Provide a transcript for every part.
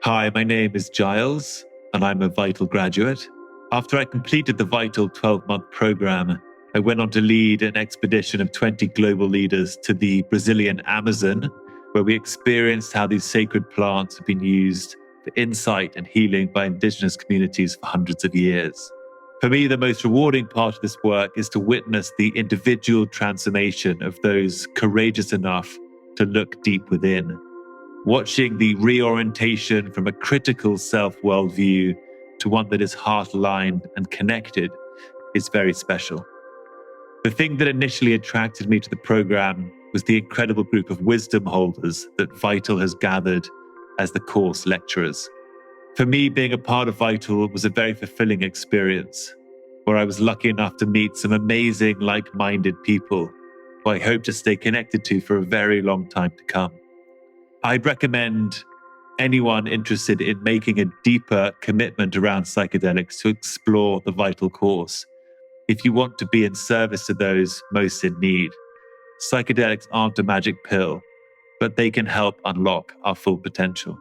Hi, my name is Giles, and I'm a Vital graduate. After I completed the Vital 12-month program, I went on to lead an expedition of 20 global leaders to the Brazilian Amazon, where we experienced how these sacred plants have been used for insight and healing by indigenous communities for hundreds of years. For me, the most rewarding part of this work is to witness the individual transformation of those courageous enough to look deep within. Watching the reorientation from a critical self-worldview to one that is heart-aligned and connected is very special. The thing that initially attracted me to the program was the incredible group of wisdom holders that Vital has gathered as the course lecturers. For me, being a part of Vital was a very fulfilling experience, where I was lucky enough to meet some amazing, like-minded people who I hope to stay connected to for a very long time to come. I'd recommend anyone interested in making a deeper commitment around psychedelics to explore the Vital course if you want to be in service to those most in need. Psychedelics aren't a magic pill, but they can help unlock our full potential.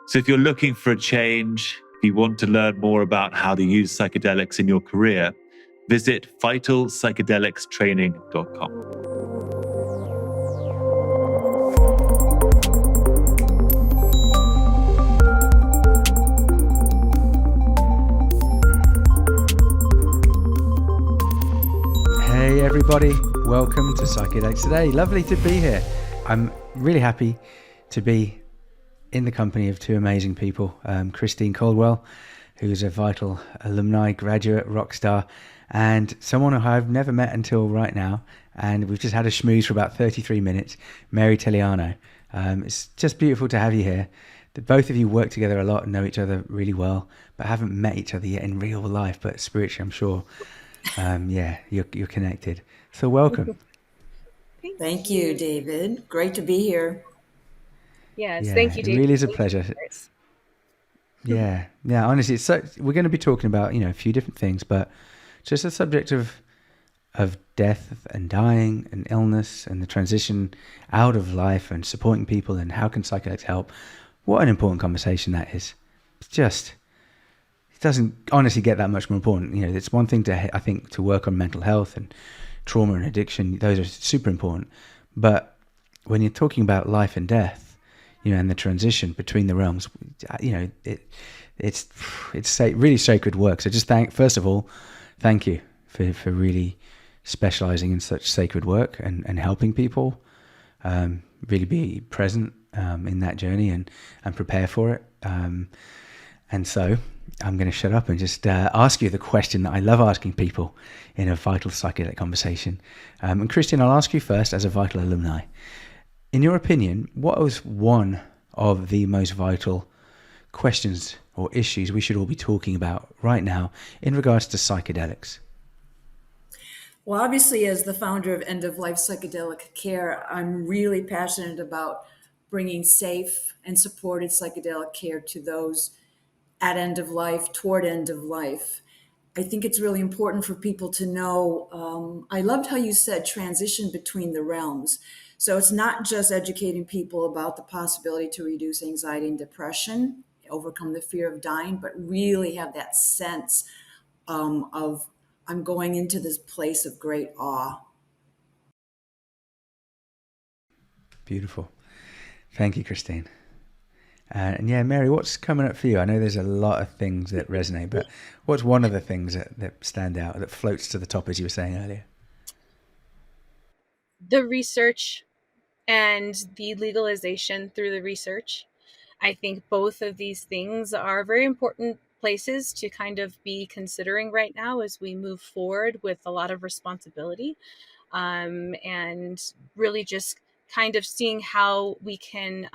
So if you're looking for a change, if you want to learn more about how to use psychedelics in your career, visit vitalpsychedelicstraining.com. Hey everybody, welcome to Psychedelics Today. Lovely to be here. I'm really happy to be in the company of two amazing people. Christine Caldwell, who's a Vital alumni, graduate, rock star, and someone who I've never met until right now. And we've just had a schmooze for about 33 minutes, Mary Telliano. It's just beautiful to have you here. Both of you work together a lot and know each other really well, but haven't met each other yet in real life, but spiritually, I'm sure. You're connected. So welcome. Thank you, David. Great to be here. Yes, thank you, David. It really is a pleasure. Yeah. Honestly, we're going to be talking about a few different things, but just the subject of death and dying and illness and the transition out of life and supporting people and how can psychedelics help. What an important conversation that is. It doesn't honestly get that much more important. It's one thing I think to work on mental health and trauma and addiction. Those are super important. But when you're talking about life and death, and the transition between the realms, it's really sacred work. So just thank you for really specializing in such sacred work and helping people really be present in that journey and prepare for it. And so I'm going to shut up and just ask you the question that I love asking people in a Vital Psychedelic conversation. And Christian, I'll ask you first as a Vital alumni. In your opinion, what was one of the most vital questions or issues we should all be talking about right now in regards to psychedelics? Well, obviously, as the founder of End of Life Psychedelic Care, I'm really passionate about bringing safe and supported psychedelic care to those at end of life, toward end of life. I think it's really important for people to know, I loved how you said transition between the realms. So it's not just educating people about the possibility to reduce anxiety and depression, overcome the fear of dying, but really have that sense of I'm going into this place of great awe. Beautiful. Thank you, Christine. And Mary, what's coming up for you? I know there's a lot of things that resonate, but what's one of the things that stand out, that floats to the top, as you were saying earlier? The research and the legalization through the research. I think both of these things are very important places to kind of be considering right now as we move forward with a lot of responsibility, and really just kind of seeing how we can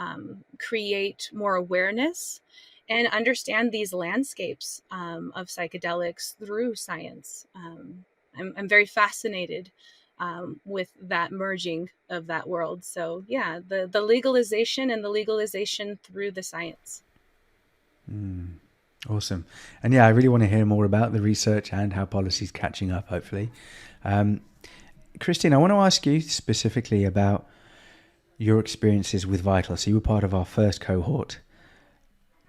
create more awareness and understand these landscapes of psychedelics through science. I'm very fascinated with that merging of that world. So the legalization and the legalization through the science. Awesome. And I really want to hear more about the research and how policy's catching up, hopefully. Christine, I want to ask you specifically about your experiences with Vital. So you were part of our first cohort.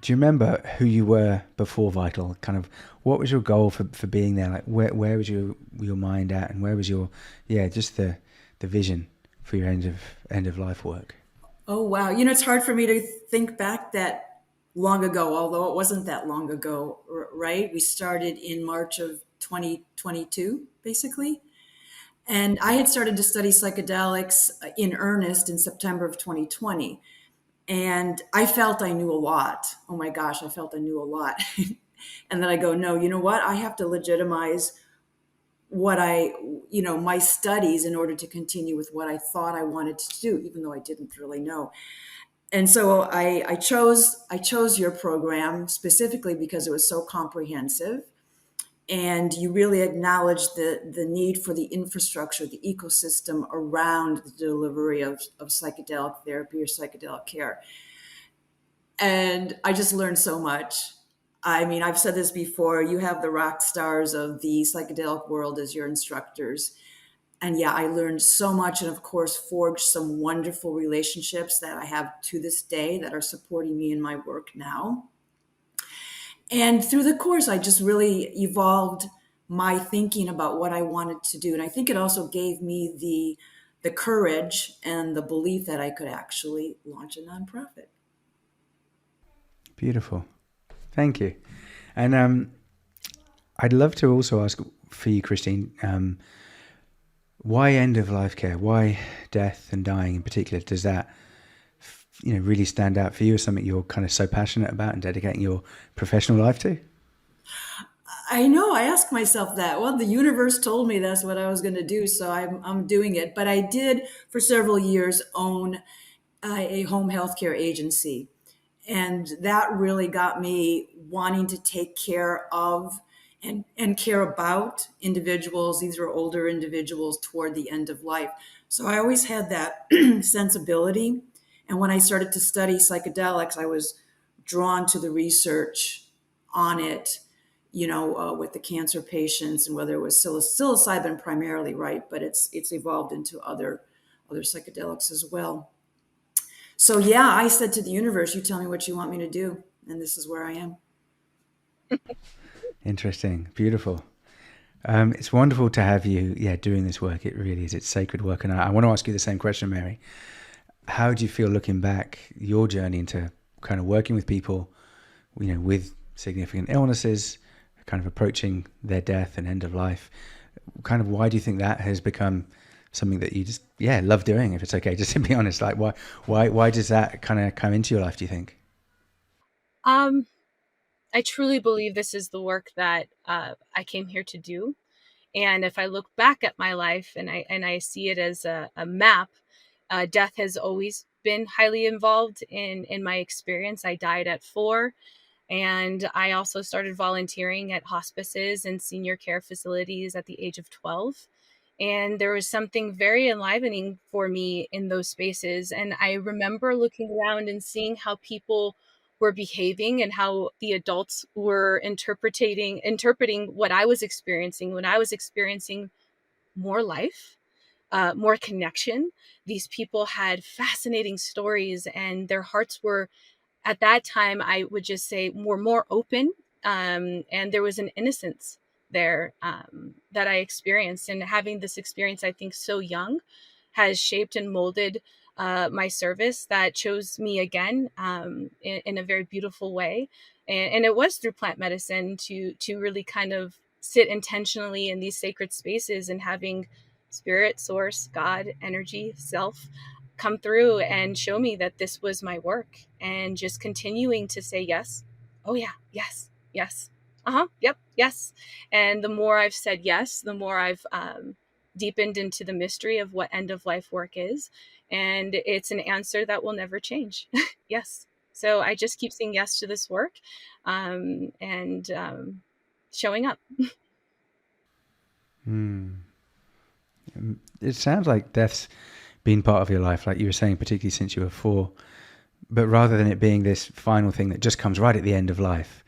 Do you remember who you were before Vital? Kind of, what was your goal for being there? Like, where was your mind at, and where was your, just the vision for your end of life work? Oh, wow. It's hard for me to think back that long ago, although it wasn't that long ago, right? We started in March of 2022, basically. And I had started to study psychedelics in earnest in September of 2020. And I felt I knew a lot. Oh my gosh, I felt I knew a lot. And then I go, no, you know what? I have to legitimize what my studies in order to continue with what I thought I wanted to do, even though I didn't really know. And so I chose your program specifically because it was so comprehensive, and you really acknowledge the need for the infrastructure, the ecosystem around the delivery of psychedelic therapy or psychedelic care. And I just learned so much. I mean, I've said this before, you have the rock stars of the psychedelic world as your instructors. And yeah, I learned so much, and of course forged some wonderful relationships that I have to this day that are supporting me in my work now. And through the course, I just really evolved my thinking about what I wanted to do. And I think it also gave me the courage and the belief that I could actually launch a nonprofit. Beautiful. Thank you. And I'd love to also ask for you, Christine, why end of life care? Why death and dying in particular? Does that really stand out for you as something you're kind of so passionate about and dedicating your professional life to? I know. I asked myself that. Well, the universe told me that's what I was going to do, so I'm doing it. But I did, for several years, own a home healthcare agency. And that really got me wanting to take care of and care about individuals. These are older individuals toward the end of life. So I always had that sensibility. And when I started to study psychedelics, I was drawn to the research on it, with the cancer patients, and whether it was psilocybin primarily, right? But it's evolved into other psychedelics as well. So yeah, I said to the universe, you tell me what you want me to do. And this is where I am. Interesting. Beautiful. It's wonderful to have you, doing this work. It really is. It's sacred work. And I want to ask you the same question, Mary. How do you feel looking back your journey into kind of working with people, with significant illnesses, kind of approaching their death and end of life? Kind of why do you think that has become something that you just love doing, if it's okay, just to be honest? Like why does that kind of come into your life, do you think? I truly believe this is the work that I came here to do. And if I look back at my life and I see it as a map, death has always been highly involved in my experience. I died at 4. And I also started volunteering at hospices and senior care facilities at the age of 12. And there was something very enlivening for me in those spaces. And I remember looking around and seeing how people were behaving and how the adults were interpreting what I was experiencing when I was experiencing more life, more connection. These people had fascinating stories, and their hearts were, at that time, I would just say, were more open. And there was an innocence there that I experienced. And having this experience, I think, so young, has shaped and molded my service that chose me again in a very beautiful way. And it was through plant medicine to really kind of sit intentionally in these sacred spaces and having spirit, source, God, energy, self come through and show me that this was my work, and just continuing to say yes. Oh yeah, yes, yes. Yep, yes. And the more I've said yes, the more I've deepened into the mystery of what end of life work is. And it's an answer that will never change. Yes. So I just keep saying yes to this work and showing up. It sounds like death's been part of your life, like you were saying, particularly since you were 4. But rather than it being this final thing that just comes right at the end of life,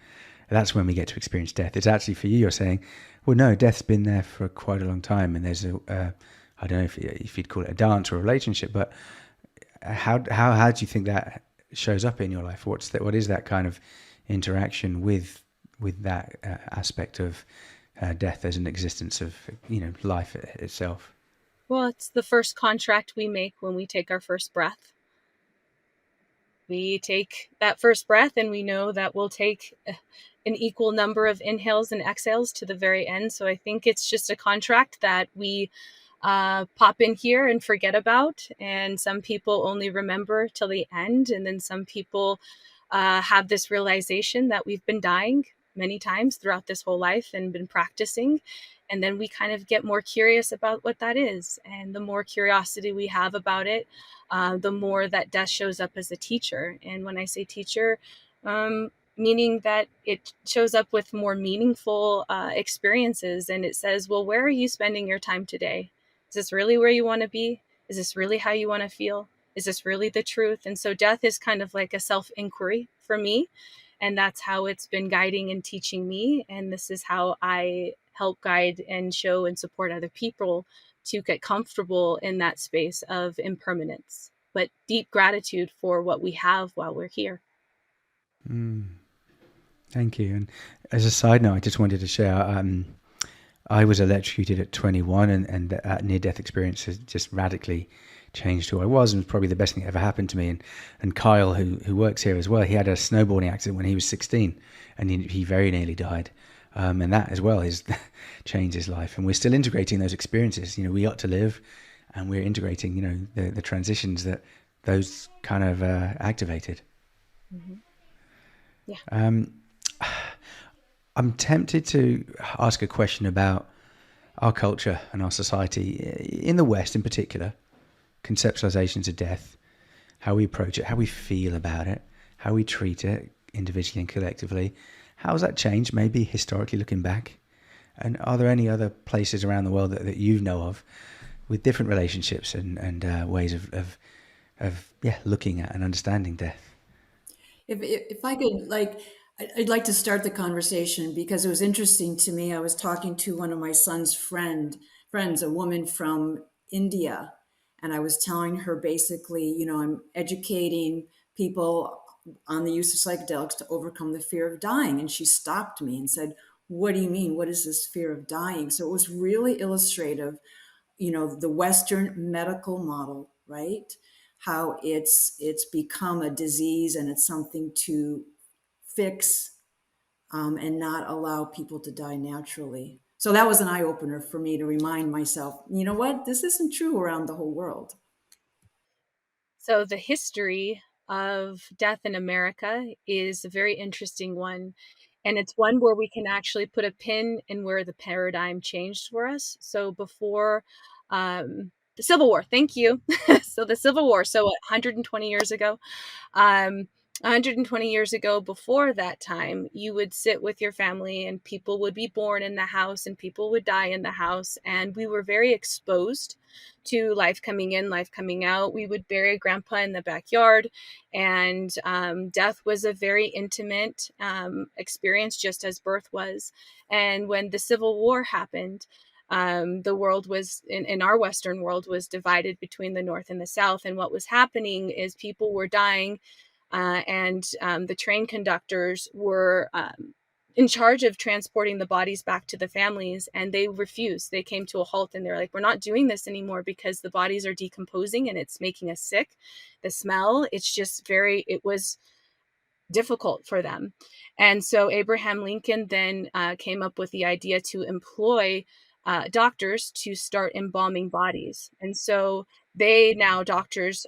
that's when we get to experience death. It's actually, for you, you're saying, well, no, death's been there for quite a long time. And there's I don't know if you'd call it a dance or a relationship, but how do you think that shows up in your life? What is that kind of interaction with that aspect of death as an existence of life itself? Well, it's the first contract we make when we take our first breath. We take that first breath and we know that we'll take an equal number of inhales and exhales to the very end. So I think it's just a contract that we pop in here and forget about. And some people only remember till the end. And then some people have this realization that we've been dying many times throughout this whole life and been practicing. And then we kind of get more curious about what that is. And the more curiosity we have about it, the more that death shows up as a teacher. And when I say teacher, meaning that it shows up with more meaningful experiences. And it says, well, where are you spending your time today? Is this really where you want to be? Is this really how you want to feel? Is this really the truth? And so death is kind of like a self-inquiry for me. And that's how it's been guiding and teaching me. And this is how I help guide and show and support other people to get comfortable in that space of impermanence, but deep gratitude for what we have while we're here. Thank you. And as a side note, I just wanted to share, I was electrocuted at 21, and that near-death experience has just radically changed who I was, and was probably the best thing that ever happened to me. And Kyle, who works here as well, he had a snowboarding accident when he was 16, and he very nearly died. And that as well has changed his life. And we're still integrating those experiences. We got to live, and we're integrating, the transitions that those kind of activated. Mm-hmm. Yeah. I'm tempted to ask a question about our culture and our society in the West in particular, conceptualizations of death, how we approach it, how we feel about it, how we treat it individually and collectively. How has that changed, maybe historically looking back? And are there any other places around the world that you know of with different relationships and ways of looking at and understanding death? If I could, I'd like to start the conversation because it was interesting to me. I was talking to one of my son's friends, a woman from India, and I was telling her basically, I'm educating people on the use of psychedelics to overcome the fear of dying. And she stopped me and said, "What do you mean? What is this fear of dying?" So it was really illustrative, the Western medical model, right? How it's become a disease and it's something to fix and not allow people to die naturally. So that was an eye opener for me to remind myself, you know what, this isn't true around the whole world. So the history of death in America is a very interesting one. And it's one where we can actually put a pin in where the paradigm changed for us. So before the Civil War, thank you. So the Civil War, so 120 years ago, 120 years ago, before that time, you would sit with your family and people would be born in the house and people would die in the house. And we were very exposed to life coming in, life coming out. We would bury grandpa in the backyard, and death was a very intimate experience, just as birth was. And when the Civil War happened, the world was in our Western world was divided between the North and the South. And what was happening is people were dying, and the train conductors were in charge of transporting the bodies back to the families, and they refused. They came to a halt and they're like, we're not doing this anymore because the bodies are decomposing and it's making us sick. The smell, it was difficult for them. And so Abraham Lincoln then came up with the idea to employ doctors to start embalming bodies. And so doctors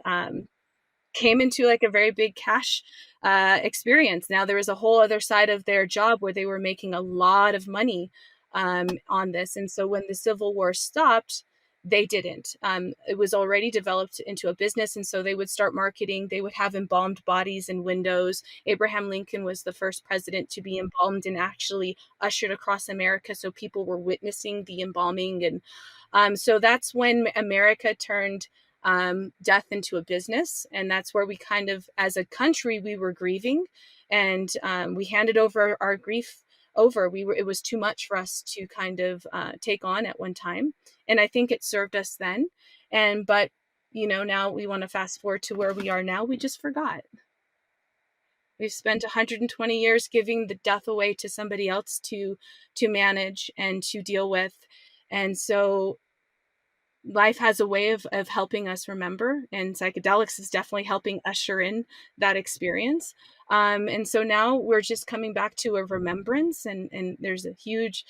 came into like a very big cash experience. Now there was a whole other side of their job where they were making a lot of money on this. And so when the Civil War stopped, they didn't. It was already developed into a business. And so they would start marketing. They would have embalmed bodies in windows. Abraham Lincoln was the first president to be embalmed and actually ushered across America. So people were witnessing the embalming. And so that's when America turned death into a business. And that's where we kind of, as a country, we were grieving, and we handed over our grief over. It was too much for us to kind of take on at one time. And I think it served us then. But now we want to fast forward to where we are now. We just forgot. We've spent 120 years giving the death away to somebody else to manage and to deal with. And so life has a way of helping us remember, and psychedelics is definitely helping usher in that experience. And so now we're just coming back to a remembrance, and there's a huge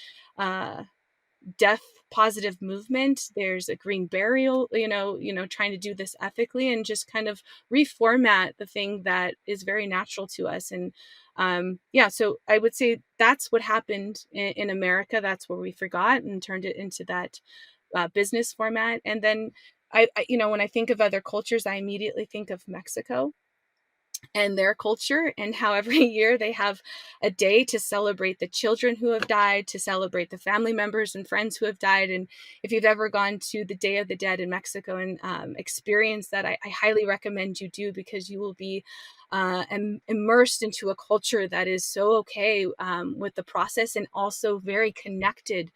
death positive movement. There's a green burial, trying to do this ethically and just kind of reformat the thing that is very natural to us. And so I would say that's what happened in America. That's where we forgot and turned it into that business format. And then when I think of other cultures, I immediately think of Mexico and their culture, and how every year they have a day to celebrate the children who have died, to celebrate the family members and friends who have died. And if you've ever gone to the Day of the Dead in Mexico and experienced that, I highly recommend you do, because you will be immersed into a culture that is so okay with the process, and also very connected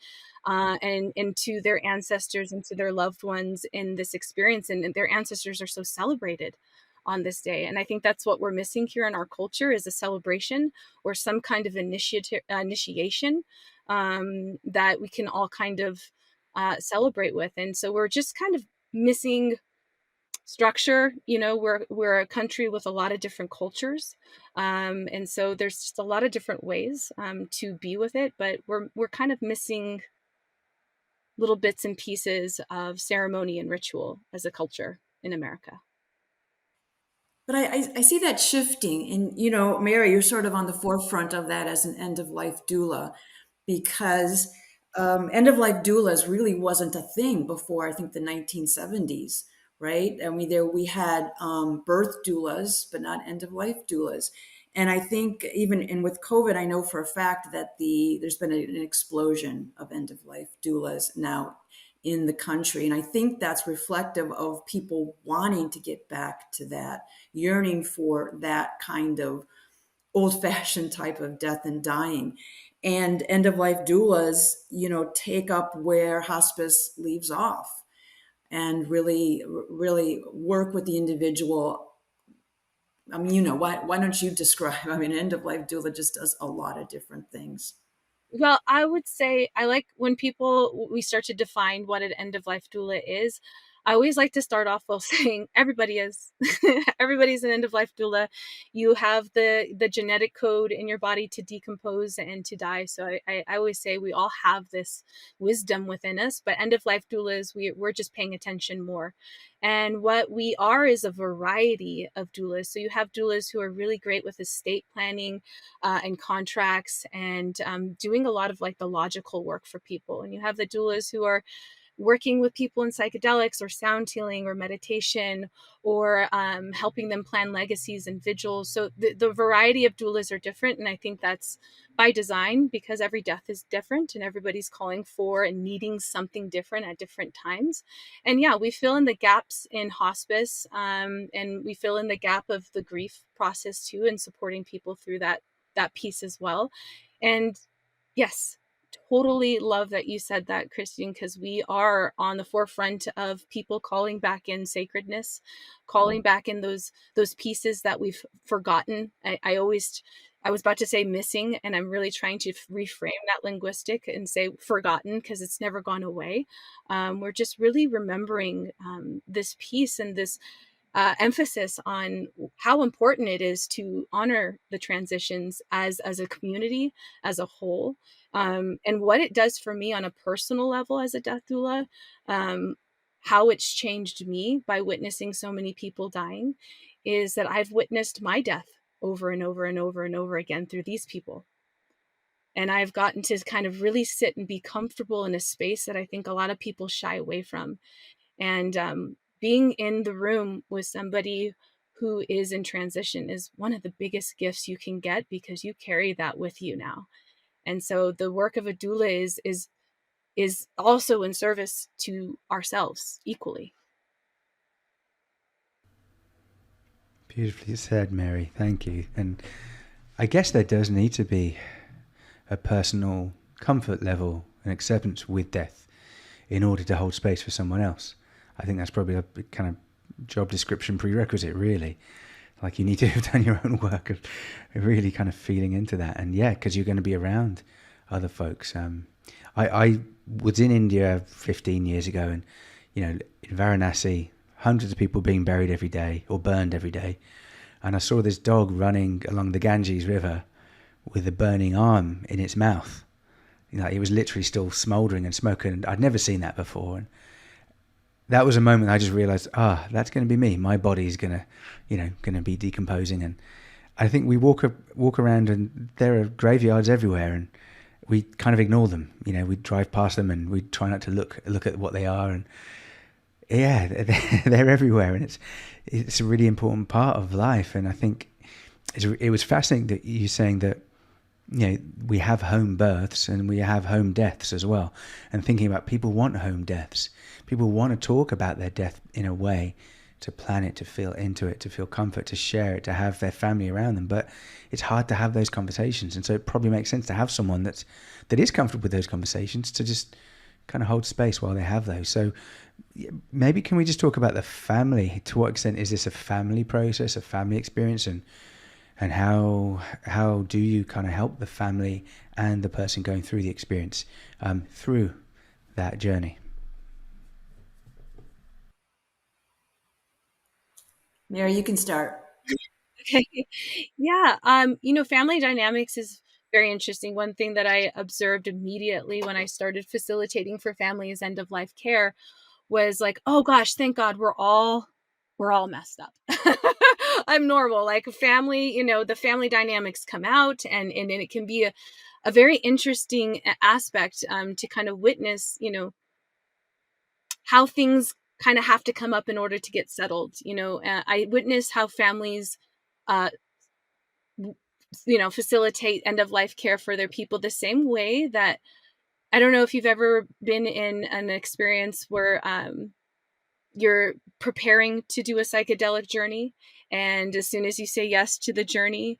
and to their ancestors and to their loved ones in this experience. And their ancestors are so celebrated on this day. And I think that's what we're missing here in our culture, is a celebration or some kind of initiation that we can all kind of celebrate with. And so we're just kind of missing structure. We're a country with a lot of different cultures. And so there's just a lot of different ways to be with it, but we're kind of missing little bits and pieces of ceremony and ritual as a culture in America. But I see that shifting. And, Mary, you're sort of on the forefront of that as an end-of-life doula, because end-of-life doulas really wasn't a thing before, I think, the 1970s, right? I mean, we had birth doulas, but not end-of-life doulas. And I think and with COVID, I know for a fact that there's been an explosion of end-of-life doulas now in the country. And I think that's reflective of people wanting to get back to that, yearning for that kind of old-fashioned type of death and dying. And end-of-life doulas, take up where hospice leaves off, and really, really work with the individual. I mean, why don't you describe? I mean, end-of-life doula just does a lot of different things. Well, I would say I like when we start to define what an end of life doula is. I always like to start off while saying everybody is. Everybody's an end of life doula. You have the genetic code in your body to decompose and to die. So I always say we all have this wisdom within us, but end of life doulas, we're just paying attention more. And what we are is a variety of doulas. So you have doulas who are really great with estate planning and contracts, and doing a lot of like the logical work for people. And you have the doulas who are working with people in psychedelics or sound healing or meditation, or helping them plan legacies and vigils. So the variety of doulas are different. And I think that's by design, because every death is different and everybody's calling for and needing something different at different times. And yeah, we fill in the gaps in hospice, and we fill in the gap of the grief process too, and supporting people through that piece as well. And yes, totally love that you said that, Christine, because we are on the forefront of people calling back in sacredness, calling back in those pieces that we've forgotten. I was about to say missing, and I'm really trying to reframe that linguistic and say forgotten, because it's never gone away. We're just really remembering this piece and this emphasis on how important it is to honor the transitions as a community, as a whole, and what it does for me on a personal level as a death doula, how it's changed me by witnessing so many people dying, is that I've witnessed my death over and over and over and over again through these people. And I've gotten to kind of really sit and be comfortable in a space that I think a lot of people shy away from. And being in the room with somebody who is in transition is one of the biggest gifts you can get, because you carry that with you now. And so the work of a doula is also in service to ourselves equally. Beautifully said, Mary. Thank you. And I guess there does need to be a personal comfort level and acceptance with death in order to hold space for someone else. I think that's probably a kind of job description prerequisite, really. Like you need to have done your own work of really kind of feeling into that. And yeah, because you're going to be around other folks. I was in India 15 years ago, and in Varanasi, hundreds of people being buried every day or burned every day. And I saw this dog running along the Ganges River with a burning arm in its mouth. It was literally still smouldering and smoking. I'd never seen that before. And that was a moment I just realized, that's going to be me. My body's going to be decomposing. And I think we walk around and there are graveyards everywhere, and we kind of ignore them. We drive past them and we try not to look at what they are. And yeah, they're everywhere, and it's a really important part of life. And I think it was fascinating that you saying that we have home births and we have home deaths as well, and thinking about people want home deaths. People want to talk about their death in a way to plan it, to feel into it, to feel comfort, to share it, to have their family around them. But it's hard to have those conversations, and so it probably makes sense to have someone that is comfortable with those conversations, to just kind of hold space while they have those. So maybe can we just talk about the family? To what extent is this a family process, a family experience, and how do you kind of help the family and the person going through the experience through that journey? Mary, you can start. Okay. Yeah. Family dynamics is very interesting. One thing that I observed immediately when I started facilitating for families end of life care was like, oh gosh, thank God we're all messed up. I'm normal. Like family, the family dynamics come out, and it can be a very interesting aspect to kind of witness, how things kind of have to come up in order to get settled. I witness how families, uh, facilitate end of life care for their people the same way that, I don't know if you've ever been in an experience where you're preparing to do a psychedelic journey, and as soon as you say yes to the journey,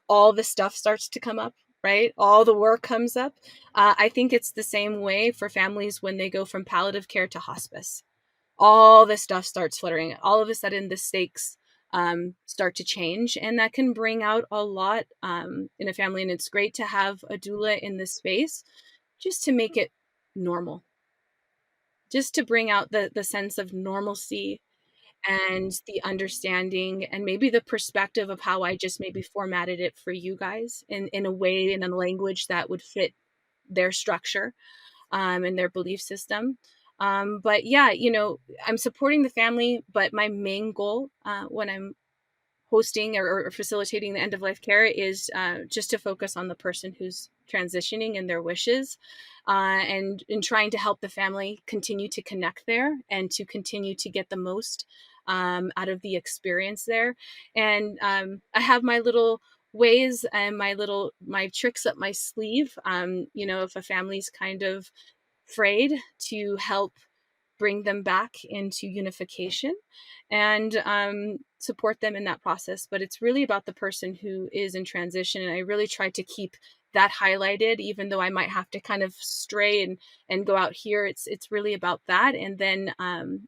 all the stuff starts to come up, right? All the work comes up. I think it's the same way for families when they go from palliative care to hospice. All the stuff starts fluttering. All of a sudden, the stakes start to change, and that can bring out a lot in a family. And it's great to have a doula in this space just to make it normal, just to bring out the sense of normalcy and the understanding, and maybe the perspective of how I just maybe formatted it for you guys in a way, in a language that would fit their structure and their belief system. But yeah, I'm supporting the family, but my main goal when I'm hosting or facilitating the end of life care is just to focus on the person who's transitioning and their wishes, and in trying to help the family continue to connect there and to continue to get the most out of the experience there. And I have my little ways and my tricks up my sleeve. If a family's kind of frayed, to help bring them back into unification and support them in that process. But it's really about the person who is in transition. And I really try to keep that highlighted, even though I might have to kind of stray and go out here. It's really about that. And then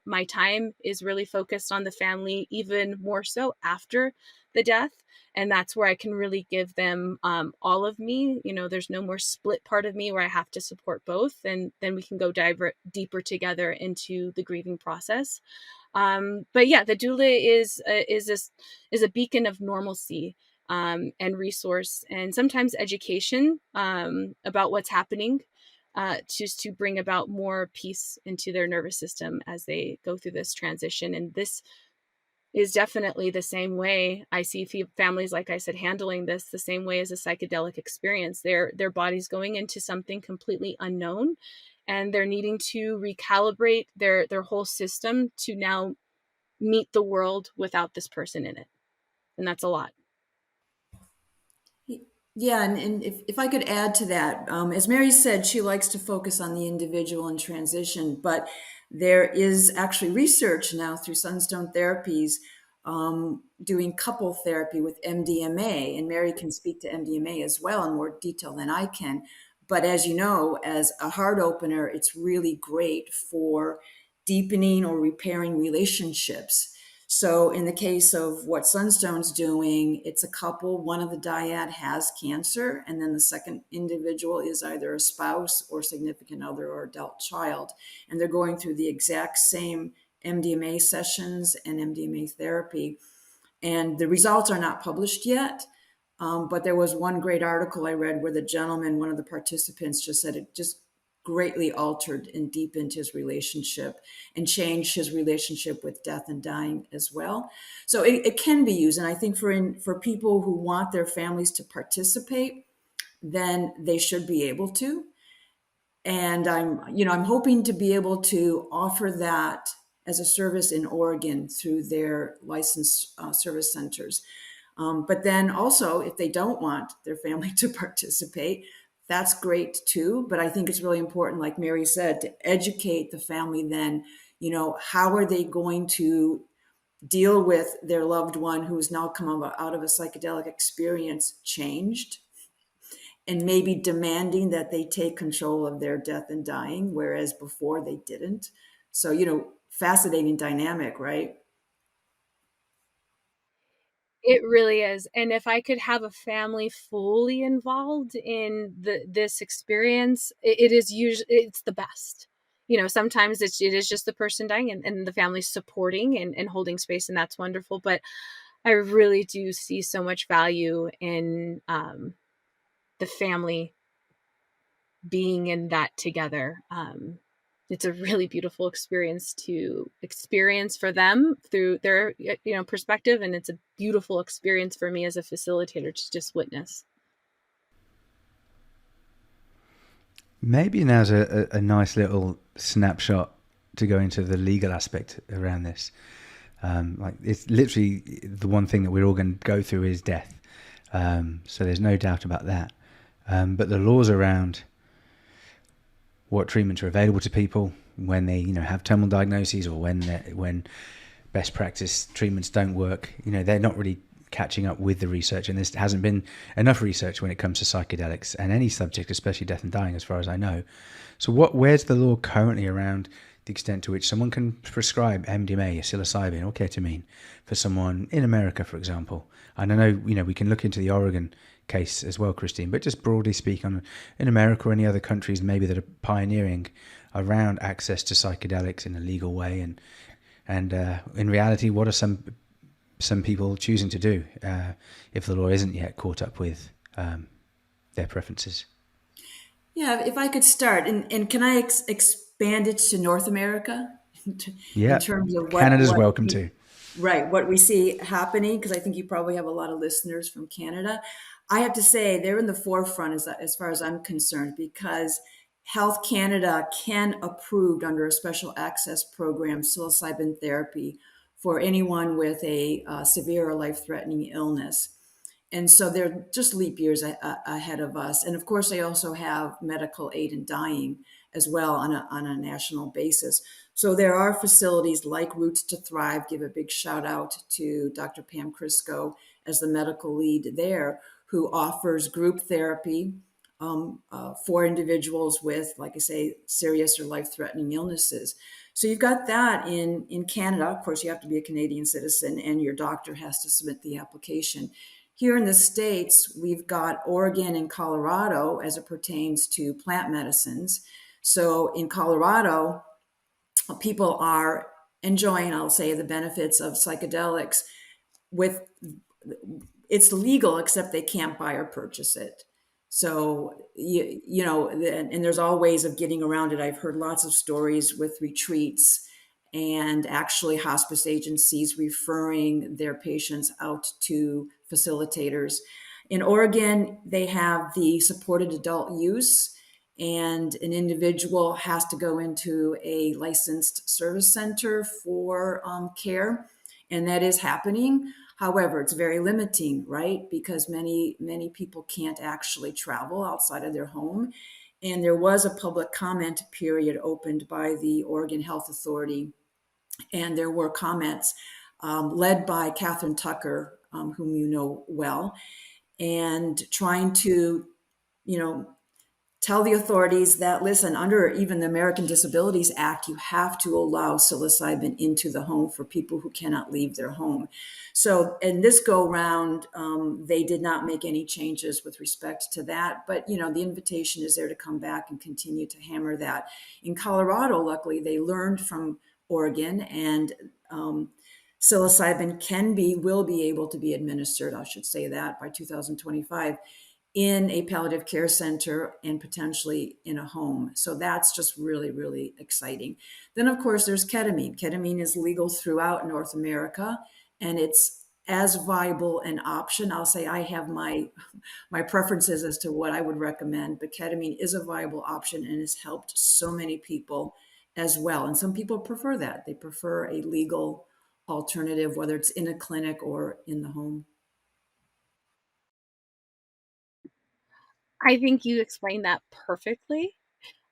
my time is really focused on the family, even more so after the death. And that's where I can really give them all of me. There's no more split part of me where I have to support both. And then we can go deeper together into the grieving process. But yeah, the doula is a beacon of normalcy and resource, and sometimes education about what's happening, just to bring about more peace into their nervous system as they go through this transition. And this is definitely the same way I see families, like I said, handling this the same way as a psychedelic experience. Their body's going into something completely unknown, and they're needing to recalibrate their whole system to now meet the world without this person in it. And that's a lot. Yeah, and if I could add to that, as Mary said, she likes to focus on the individual in transition, but there is actually research now through Sunstone Therapies doing couple therapy with MDMA, and Mary can speak to MDMA as well in more detail than I can. But as you know, as a heart opener, it's really great for deepening or repairing relationships. So in the case of what Sunstone's doing, it's a couple. One of the dyad has cancer, and then the second individual is either a spouse or significant other or adult child. And they're going through the exact same MDMA sessions and MDMA therapy. And the results are not published yet. But there was one great article I read where the gentleman, one of the participants, just said it just greatly altered and deepened his relationship and changed his relationship with death and dying as well. So it can be used. And I think for people who want their families to participate, then they should be able to. And I'm hoping to be able to offer that as a service in Oregon through their licensed service centers. But then also, if they don't want their family to participate, that's great too. But I think it's really important, like Mary said, to educate the family then, how are they going to deal with their loved one who's now come out of a psychedelic experience changed, and maybe demanding that they take control of their death and dying, whereas before they didn't. So, fascinating dynamic, right? It really is. And if I could have a family fully involved in this experience, it's the best. Sometimes it is just the person dying and the family supporting and holding space, and that's wonderful. But I really do see so much value in the family being in that together. It's a really beautiful experience for them through their perspective, and it's a beautiful experience for me as a facilitator to just witness. Maybe now's a nice little snapshot to go into the legal aspect around this. It's literally the one thing that we're all going to go through is death. So there's no doubt about that. But the laws around what treatments are available to people when they, have terminal diagnoses, or when best practice treatments don't work, they're not really catching up with the research, and there hasn't been enough research when it comes to psychedelics and any subject, especially death and dying, as far as I know. So where's the law currently around the extent to which someone can prescribe MDMA, psilocybin, or ketamine for someone in America, for example? And I know, we can look into the Oregon case as well, Christine, but just broadly speaking, in America or any other countries maybe that are pioneering around access to psychedelics in a legal way, and in reality, what are some people choosing to do if the law isn't yet caught up with their preferences? Yeah, if I could start, and can I expand it to North America Yeah, in terms of Canada's welcome too. Right, what we see happening, because I think you probably have a lot of listeners from Canada. I have to say they're in the forefront as far as I'm concerned, because Health Canada can approve under a special access program psilocybin therapy for anyone with a severe or life-threatening illness. And so they're just leap years ahead of us. And of course, they also have medical aid in dying as well on a national basis. So there are facilities like Roots to Thrive. Give a big shout out to Dr. Pam Crisco as the medical lead there, who offers group therapy for individuals with, like I say, serious or life-threatening illnesses. So you've got that in Canada. Of course, you have to be a Canadian citizen, and your doctor has to submit the application. Here in the States, we've got Oregon and Colorado as it pertains to plant medicines. So in Colorado, people are enjoying, I'll say, the benefits of psychedelics. It's legal, except they can't buy or purchase it. So, and there's all ways of getting around it. I've heard lots of stories with retreats and actually hospice agencies referring their patients out to facilitators. In Oregon, they have the supported adult use, and an individual has to go into a licensed service center for care, and that is happening. However, it's very limiting, right? Because many people can't actually travel outside of their home. And there was a public comment period opened by the Oregon Health Authority, and there were comments led by Catherine Tucker, whom you know well, and trying to, tell the authorities that, listen, under even the American Disabilities Act, you have to allow psilocybin into the home for people who cannot leave their home. So, in this go round, they did not make any changes with respect to that. But, the invitation is there to come back and continue to hammer that. In Colorado, luckily, they learned from Oregon, and psilocybin will be able to be administered, I should say that, by 2025 in a palliative care center and potentially in a home. So that's just really, really exciting. Then, of course, there's ketamine. Ketamine is legal throughout North America, and it's as viable an option. I'll say I have my preferences as to what I would recommend, but ketamine is a viable option and has helped so many people as well. And some people prefer that. They prefer a legal alternative, whether it's in a clinic or in the home. I think you explained that perfectly.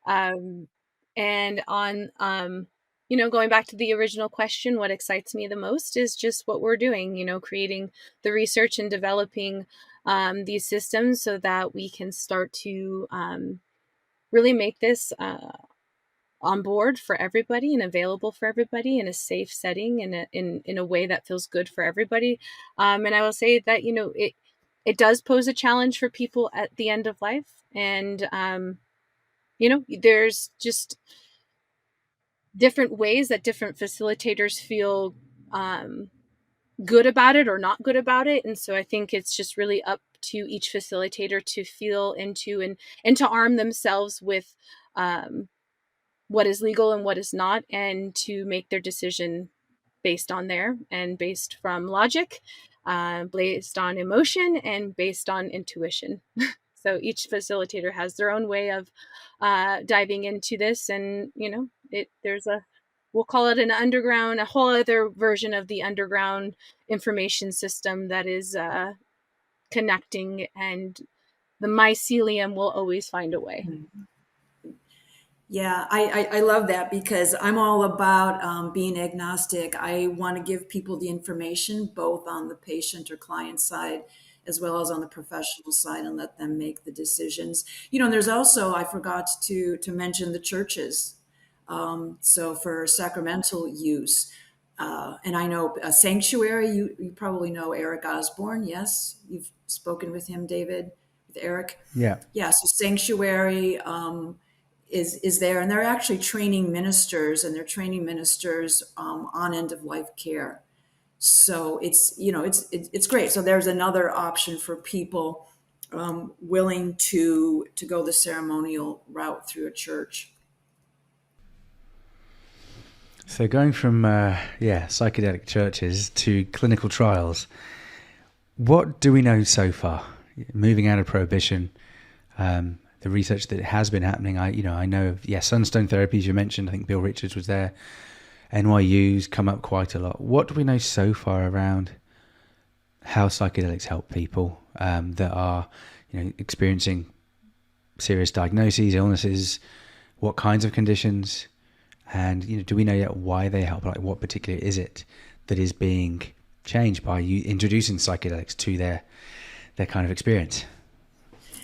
And on, going back to the original question, what excites me the most is just what we're doing, creating the research and developing these systems so that we can start to really make this on board for everybody and available for everybody in a safe setting and in a way that feels good for everybody. And I will say that, it does pose a challenge for people at the end of life. And, there's just different ways that different facilitators feel good about it or not good about it. And so I think it's just really up to each facilitator to feel into and to arm themselves with what is legal and what is not, and to make their decision based on there and based from logic, based on emotion, and based on intuition. So each facilitator has their own way of diving into this, and we'll call it a whole other version of the underground information system that is connecting, and the mycelium will always find a way. Mm-hmm. Yeah, I love that, because I'm all about being agnostic. I want to give people the information both on the patient or client side as well as on the professional side, and let them make the decisions. And there's also, I forgot to mention the churches. So for sacramental use, and I know a sanctuary, you probably know Eric Osborne. Yes, you've spoken with him, David, with Eric. Yeah. Yeah, so sanctuary is there, and they're actually training ministers, and they're training ministers on end of life care. So it's great. So there's another option for people willing to go the ceremonial route through a church. So going from psychedelic churches to clinical trials, what do we know so far? Moving out of prohibition, the research that has been happening, I know of sunstone therapies you mentioned. I think Bill Richards was there. NYU's come up quite a lot. What do we know so far around how psychedelics help people that are experiencing serious diagnoses, illnesses, what kinds of conditions, and do we know yet why they help? Like, what particular is it that is being changed by you introducing psychedelics to their kind of experience?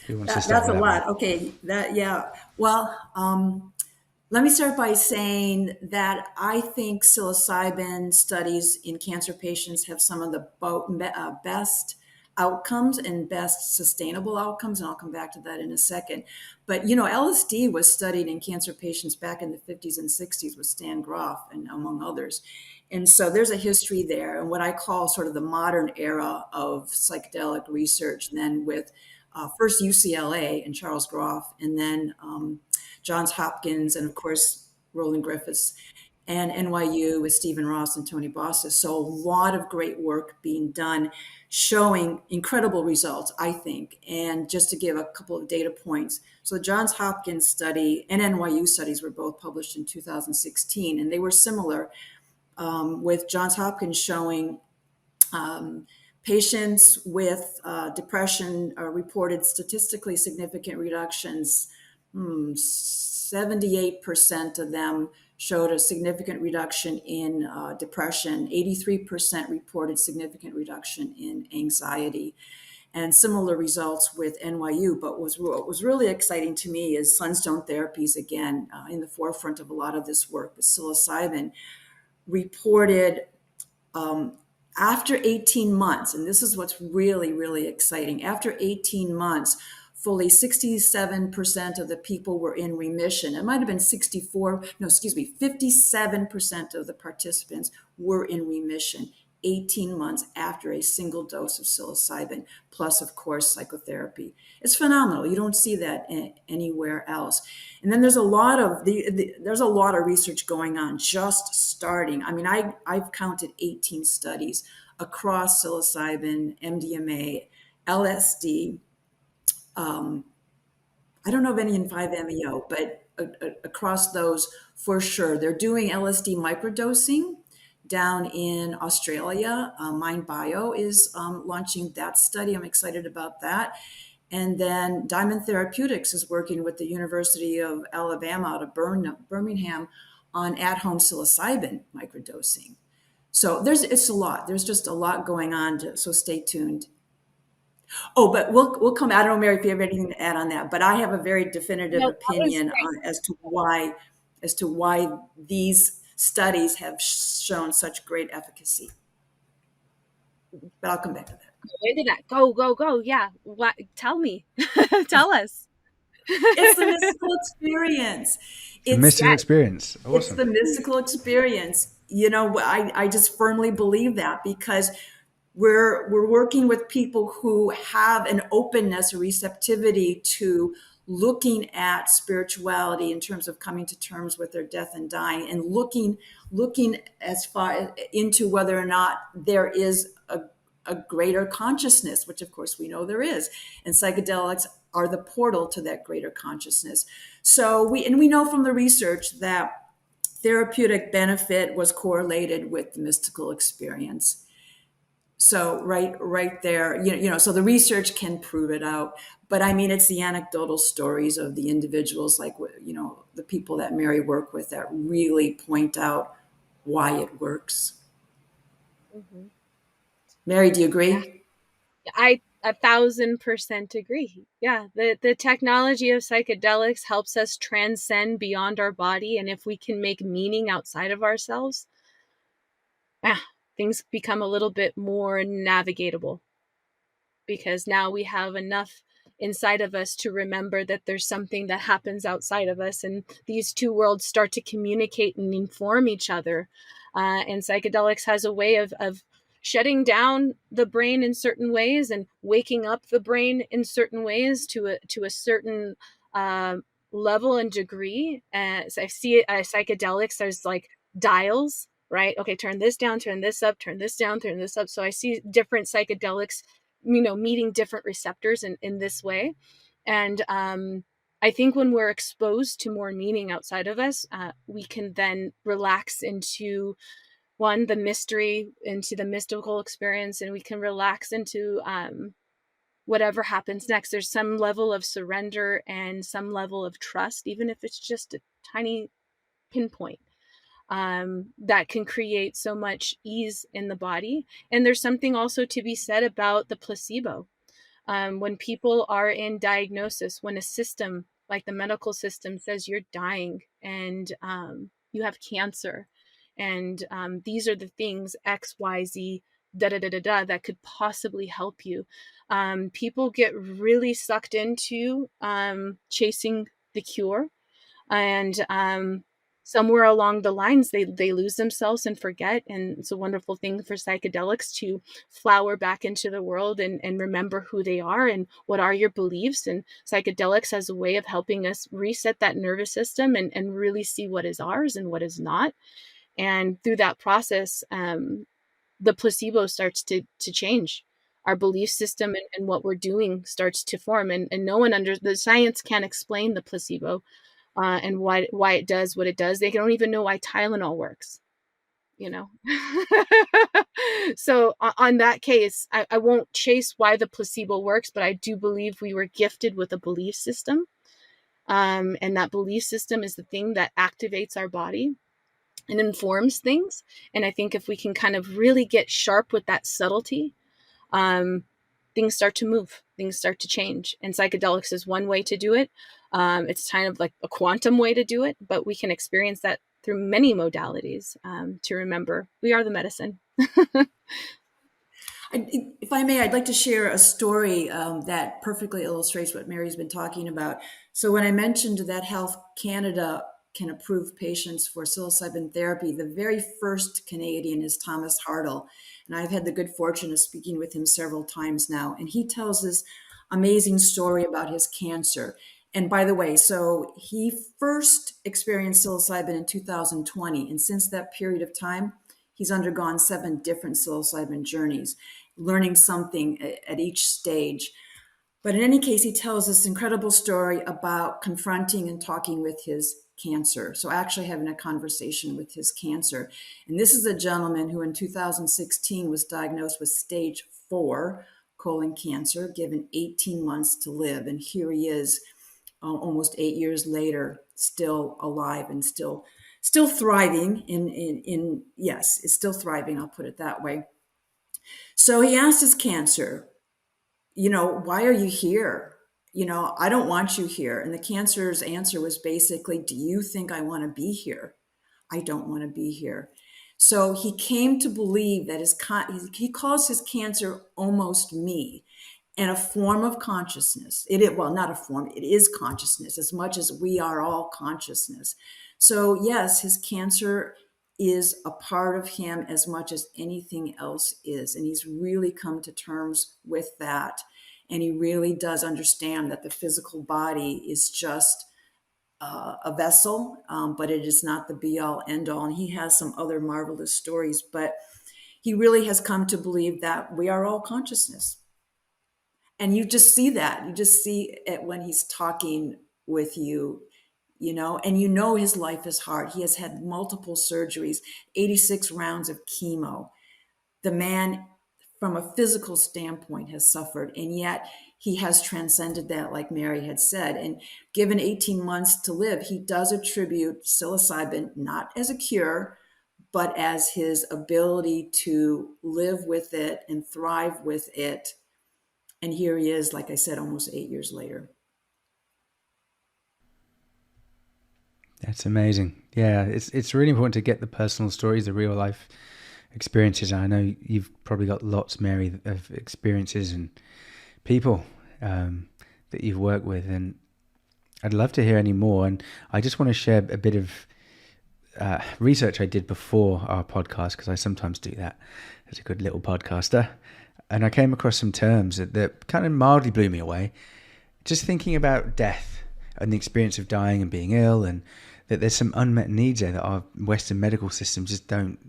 That's a lot. Okay. Well, let me start by saying that I think psilocybin studies in cancer patients have some of the best outcomes and best sustainable outcomes. And I'll come back to that in a second. But, LSD was studied in cancer patients back in the 50s and 60s with Stan Grof and among others. And so there's a history there, and what I call sort of the modern era of psychedelic research, then with first UCLA and Charles Grof, and then Johns Hopkins, and of course, Roland Griffiths, and NYU with Stephen Ross and Tony Bossis. So a lot of great work being done, showing incredible results, I think. And just to give a couple of data points. So the Johns Hopkins study and NYU studies were both published in 2016, and they were similar, with Johns Hopkins showing patients with depression reported statistically significant reductions. 78% of them showed a significant reduction in depression. 83% reported significant reduction in anxiety. and similar results with NYU. But what was really exciting to me is sunstone therapies, again, in the forefront of a lot of this work with psilocybin, reported after 18 months, and this is what's really, really exciting, after 18 months, fully 67% of the people were in remission. It might have been 57% of the participants were in remission 18 months after a single dose of psilocybin, plus, of course, psychotherapy. It's phenomenal. You don't see that anywhere else. And then there's a lot of research going on, just starting. I mean, I've counted 18 studies across psilocybin, MDMA, LSD. I don't know of any in 5-MeO, but across those for sure. They're doing LSD microdosing down in Australia. MindBio is launching that study. I'm excited about that. And then Diamond Therapeutics is working with the University of Alabama out of Birmingham on at-home psilocybin microdosing. So it's a lot. There's just a lot going on. So stay tuned. Oh, but we'll come. I don't know, Mary, if you have anything to add on that, but I have a very definitive opinion as to why these studies have shown such great efficacy. But I'll come back to that. Go into that. Go. Yeah. What? Tell me. Tell us. It's the mystical experience. It's the mystical experience. Awesome. It's the mystical experience. You know, I just firmly believe that, because we're working with people who have an openness, a receptivity to looking at spirituality in terms of coming to terms with their death and dying, and looking as far into whether or not there is a greater consciousness, which of course we know there is, and psychedelics are the portal to that greater consciousness. So we know from the research that therapeutic benefit was correlated with the mystical experience. So right there, you know, so the research can prove it out. But I mean, it's the anecdotal stories of the individuals, like, you know, the people that Mary worked with, that really point out why it works. Mm-hmm. Mary, do you agree? Yeah. I 1,000% agree. Yeah, the technology of psychedelics helps us transcend beyond our body, and if we can make meaning outside of ourselves, things become a little bit more navigatable, because now we have enough inside of us to remember that there's something that happens outside of us, and these two worlds start to communicate and inform each other. And psychedelics has a way of shutting down the brain in certain ways and waking up the brain in certain ways to a certain level and degree. So I see it as psychedelics, there's like dials, right? Okay, turn this down, turn this up, turn this down, turn this up. So I see different psychedelics, you know, meeting different receptors in this way. And I think when we're exposed to more meaning outside of us, we can then relax into the mystery, into the mystical experience, and we can relax into whatever happens next. There's some level of surrender and some level of trust, even if it's just a tiny pinpoint, that can create so much ease in the body. And there's something also to be said about the placebo. When people are in diagnosis, when a system like the medical system says you're dying and you have cancer, and these are the things X, Y, Z, that could possibly help you, people get really sucked into chasing the cure, and somewhere along the lines they lose themselves and forget. And it's a wonderful thing for psychedelics to flower back into the world and remember who they are and what are your beliefs. And psychedelics has a way of helping us reset that nervous system and really see what is ours and what is not. And through that process, the placebo starts to change. Our belief system and what we're doing starts to form. And no one the science can't explain the placebo and why it does what it does. They don't even know why Tylenol works, you know. So on that case, I won't chase why the placebo works, but I do believe we were gifted with a belief system. And that belief system is the thing that activates our body and informs things. And I think if we can kind of really get sharp with that subtlety, things start to move, things start to change. And psychedelics is one way to do it. It's kind of like a quantum way to do it, but we can experience that through many modalities, to remember we are the medicine. If I may, I'd like to share a story that perfectly illustrates what Mary's been talking about. So, when I mentioned that Health Canada can approve patients for psilocybin therapy, the very first Canadian is Thomas Hartle. And I've had the good fortune of speaking with him several times now. And he tells this amazing story about his cancer. And by the way, so he first experienced psilocybin in 2020. And since that period of time, he's undergone 7 different psilocybin journeys, learning something at each stage. But in any case, he tells this incredible story about confronting and talking with his cancer. So actually having a conversation with his cancer. And this is a gentleman who in 2016 was diagnosed with stage 4 colon cancer, given 18 months to live. And here he is, almost 8 years later, still alive and still thriving in yes, it's still thriving, I'll put it that way. So he asked his cancer, why are you here? I don't want you here. And the cancer's answer was basically, do you think I want to be here? I don't want to be here. So he came to believe that he calls his cancer almost me, and a form of consciousness. Well, not a form, it is consciousness as much as we are all consciousness. So yes, his cancer is a part of him as much as anything else is. And he's really come to terms with that. And he really does understand that the physical body is just a vessel, but it is not the be all end all. And he has some other marvelous stories, but he really has come to believe that we are all consciousness. And you just see that. You just see it when he's talking with you, and his life is hard. He has had multiple surgeries, 86 rounds of chemo. The man, from a physical standpoint, has suffered, and yet he has transcended that, like Mary had said. And given 18 months to live, he does attribute psilocybin not as a cure, but as his ability to live with it and thrive with it. And here he is, like I said, almost 8 years later. That's amazing. Yeah, it's really important to get the personal stories, the real life experiences. I know you've probably got lots, Mary, of experiences and people that you've worked with, and I'd love to hear any more. And I just want to share a bit of research I did before our podcast, because I sometimes do that as a good little podcaster. And I came across some terms that kind of mildly blew me away. Just thinking about death and the experience of dying and being ill, and that there's some unmet needs there that our Western medical system just don't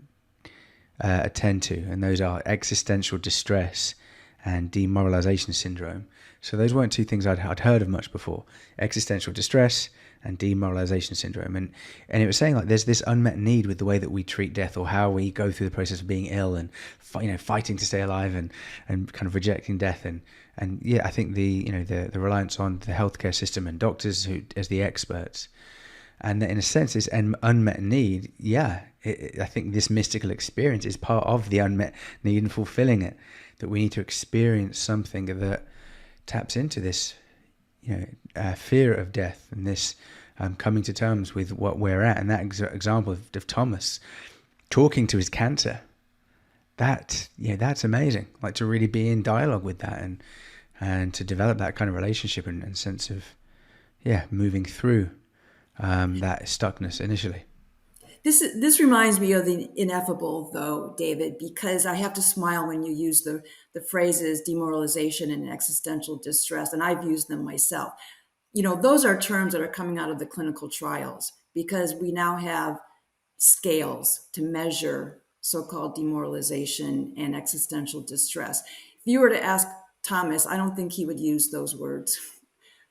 attend to. And those are existential distress and demoralization syndrome. So those weren't two things I'd heard of much before: existential distress and demoralization syndrome. And it was saying, like, there's this unmet need with the way that we treat death, or how we go through the process of being ill and fighting to stay alive, and kind of rejecting death. And yeah, I think the reliance on the healthcare system and doctors who as the experts, and in a sense this unmet need. Yeah, I think this mystical experience is part of the unmet need and fulfilling it, that we need to experience something that taps into this fear of death, and this coming to terms with what we're at. And that example of Thomas talking to his cancer, that's amazing. Like, to really be in dialogue with that, and to develop that kind of relationship and sense of moving through that stuckness initially. This reminds me of the ineffable, though, David, because I have to smile when you use the phrases demoralization and existential distress, and I've used them myself. Those are terms that are coming out of the clinical trials, because we now have scales to measure so-called demoralization and existential distress. If you were to ask Thomas, I don't think he would use those words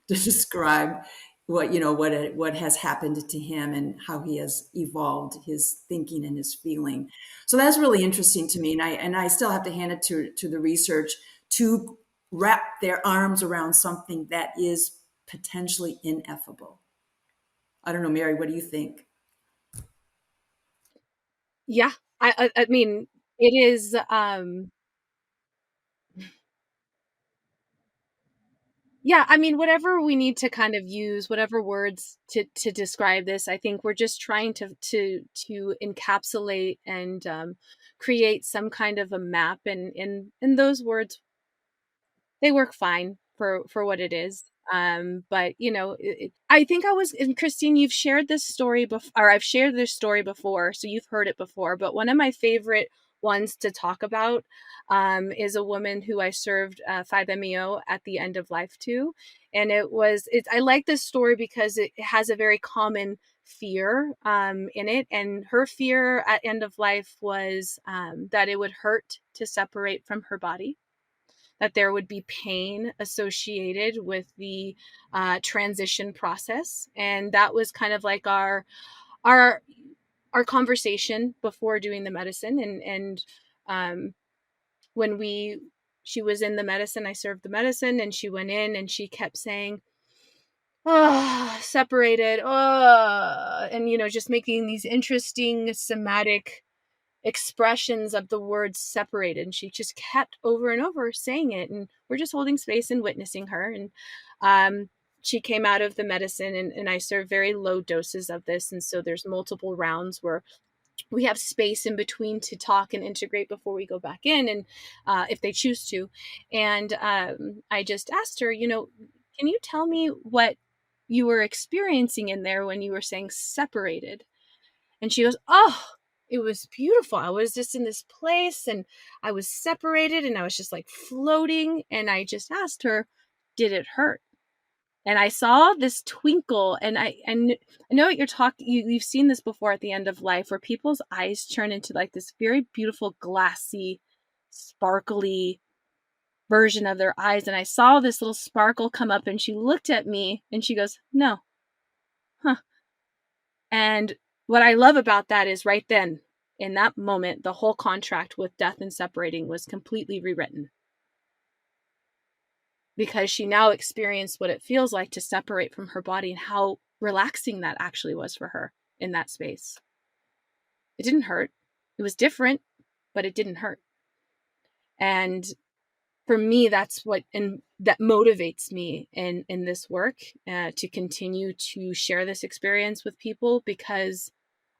to describe what has happened to him and how he has evolved his thinking and his feeling. So that's really interesting to me, and I still have to hand it to the research to wrap their arms around something that is potentially ineffable. I don't know, Mary, what do you think? Yeah, I mean, it is. Yeah, I mean, whatever we need to kind of use, whatever words to describe this, I think we're just trying to encapsulate and create some kind of a map, and those words, they work fine for what it is. But I think I was, and Christine, you've shared this story before, or I've shared this story before, so you've heard it before. But one of my favorite ones to talk about is a woman who I served 5-MeO at the end of life to, and I like this story because it has a very common fear in it, and her fear at end of life was that it would hurt to separate from her body, that there would be pain associated with the transition process. And that was kind of like our our conversation before doing the medicine. And when she was in the medicine, I served the medicine, and she went in and she kept saying, oh, separated, oh, and just making these interesting somatic expressions of the words separated, and she just kept over and over saying it, and we're just holding space and witnessing her. And she came out of the medicine, and I serve very low doses of this, and so there's multiple rounds where we have space in between to talk and integrate before we go back in, and if they choose to. And I just asked her, can you tell me what you were experiencing in there when you were saying separated? And she goes, oh, it was beautiful. I was just in this place, and I was separated, and I was just like floating. And I just asked her, did it hurt? And I saw this twinkle, and I know what you're talking. You've seen this before at the end of life, where people's eyes turn into like this very beautiful, glassy, sparkly version of their eyes. And I saw this little sparkle come up, and she looked at me, and she goes, no. Huh. And what I love about that is right then, in that moment, the whole contract with death and separating was completely rewritten, because she now experienced what it feels like to separate from her body, and how relaxing that actually was for her in that space. It didn't hurt. It was different, but it didn't hurt. And for me, that's that motivates me in this work, to continue to share this experience with people, because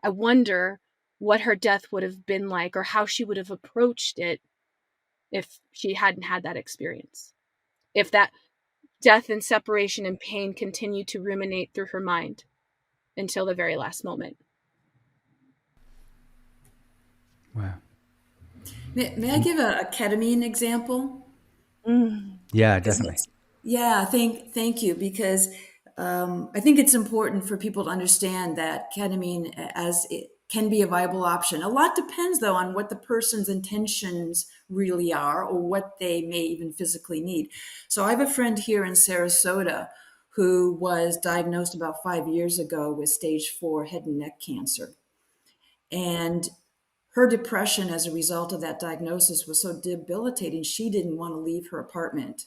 I wonder what her death would have been like, or how she would have approached it if she hadn't had that experience. If that death and separation and pain continued to ruminate through her mind until the very last moment. Wow. May I give a ketamine example? Yeah, definitely. Yeah, thank you, because I think it's important for people to understand that ketamine as it can be a viable option. A lot depends though on what the person's intentions really are, or what they may even physically need. So I have a friend here in Sarasota who was diagnosed about 5 years ago with stage 4 head and neck cancer. And her depression as a result of that diagnosis was so debilitating, she didn't want to leave her apartment.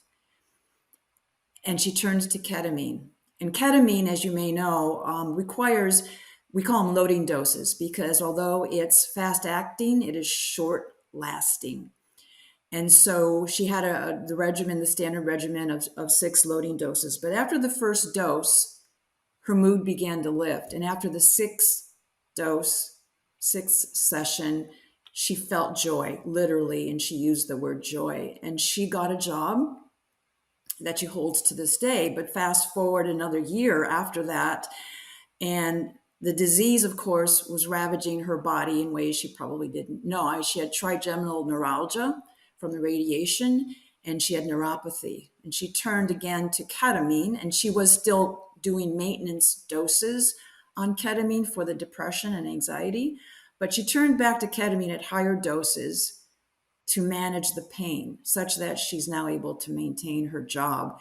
And she turned to ketamine. And ketamine, as you may know, requires, we call them loading doses, because although it's fast acting, it is short lasting. And so she had the standard regimen of 6 loading doses. But after the first dose, her mood began to lift. And after the sixth session, she felt joy, literally. And she used the word joy. And she got a job that she holds to this day. But fast forward another year after that, and the disease, of course, was ravaging her body in ways she probably didn't know. She had trigeminal neuralgia from the radiation, and she had neuropathy. And she turned again to ketamine, and she was still doing maintenance doses on ketamine for the depression and anxiety. But she turned back to ketamine at higher doses to manage the pain, such that she's now able to maintain her job.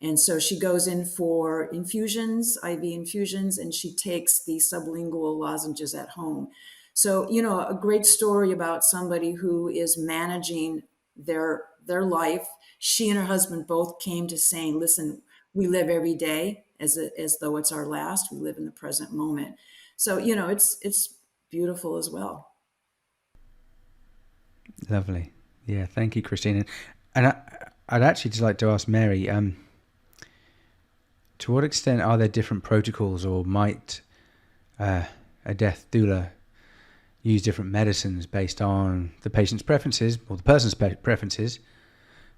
And so she goes in for infusions, IV infusions, and she takes the sublingual lozenges at home. So, a great story about somebody who is managing their life. She and her husband both came to saying, listen, we live every day as though it's our last. We live in the present moment. So, it's beautiful as well. Lovely. Yeah, thank you, Christine. And I'd actually just like to ask Mary, To what extent are there different protocols, or might a death doula use different medicines based on the patient's preferences or the person's preferences,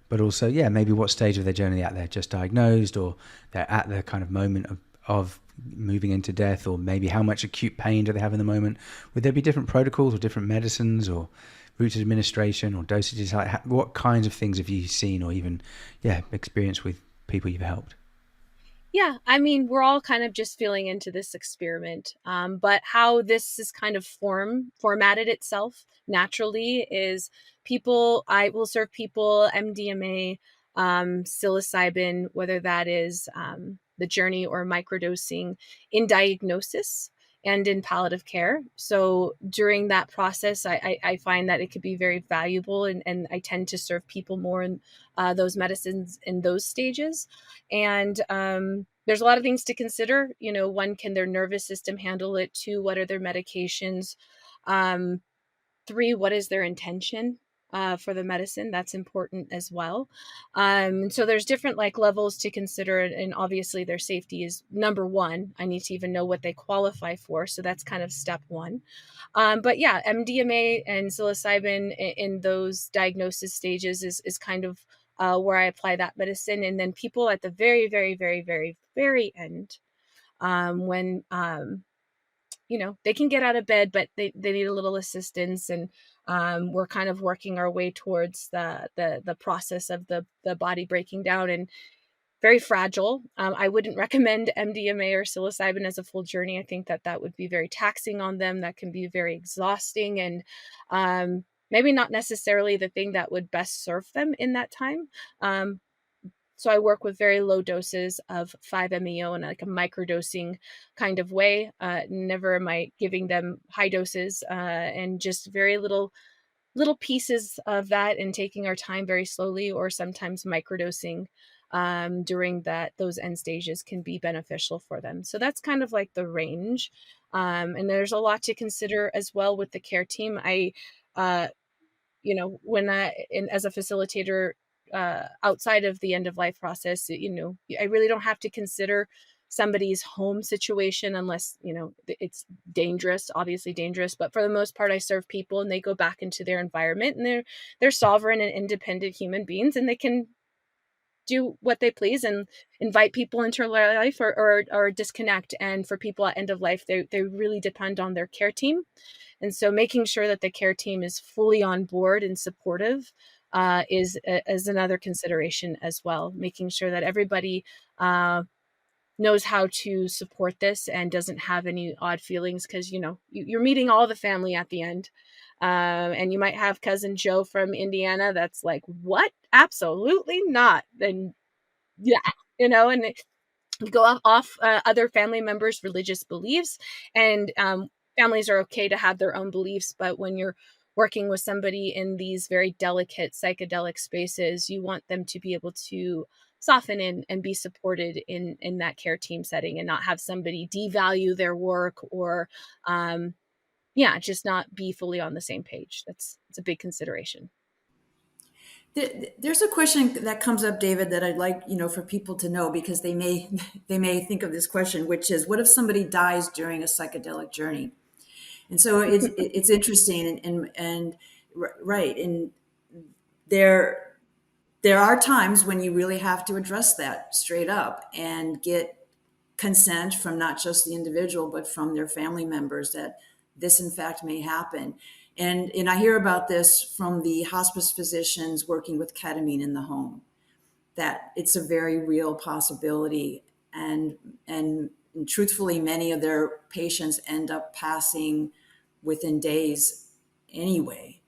but also, maybe what stage of their journey they're just diagnosed, or they're at the kind of moment of moving into death, or maybe how much acute pain do they have in the moment? Would there be different protocols or different medicines or routes of administration or dosages? Like, what kinds of things have you seen or even, experienced with people you've helped? Yeah, I mean, we're all kind of just feeling into this experiment. But how this is kind of formatted itself naturally is I will serve people MDMA, psilocybin, whether that is the journey or microdosing in diagnosis and in palliative care. So during that process, I find that it could be very valuable, and I tend to serve people more in those medicines in those stages. And there's a lot of things to consider. One, can their nervous system handle it? Two, what are their medications? Three, what is their intention for the medicine? That's important as well. So there's different levels to consider, and obviously their safety is number one. I need to even know what they qualify for. So that's kind of step one. But yeah, MDMA and psilocybin in those diagnosis stages is kind of where I apply that medicine. And then people at the very, very, very, very, very end, when they can get out of bed, but they need a little assistance. And we're kind of working our way towards the process of the body breaking down, and very fragile. I wouldn't recommend MDMA or psilocybin as a full journey. I think that would be very taxing on them. That can be very exhausting, and maybe not necessarily the thing that would best serve them in that time. So I work with very low doses of 5-MeO in like a microdosing kind of way. Never am I giving them high doses, and just very little pieces of that, and taking our time very slowly, or sometimes microdosing during those end stages can be beneficial for them. So that's kind of like the range. And there's a lot to consider as well with the care team. As a facilitator, outside of the end of life process, I really don't have to consider somebody's home situation unless, it's dangerous, obviously dangerous. But for the most part, I serve people and they go back into their environment, and they're sovereign and independent human beings, and they can do what they please and invite people into their life or disconnect. And for people at end of life, they really depend on their care team. And so making sure that the care team is fully on board and supportive is another consideration as well. Making sure that everybody knows how to support this and doesn't have any odd feelings, because you're meeting all the family at the end, and you might have cousin Joe from Indiana that's like, what? Absolutely not. And yeah, and you go off other family members' religious beliefs, and families are okay to have their own beliefs, but when you're working with somebody in these very delicate psychedelic spaces, you want them to be able to soften in and be supported in that care team setting, and not have somebody devalue their work, or just not be fully on the same page. It's a big consideration. There's a question that comes up, David, that I'd like, for people to know, because they may think of this question, which is, what if somebody dies during a psychedelic journey? And so it's interesting, and right, and there are times when you really have to address that straight up and get consent from not just the individual, but from their family members, that this in fact may happen. And I hear about this from the hospice physicians working with ketamine in the home, that it's a very real possibility. And truthfully, many of their patients end up passing within days anyway.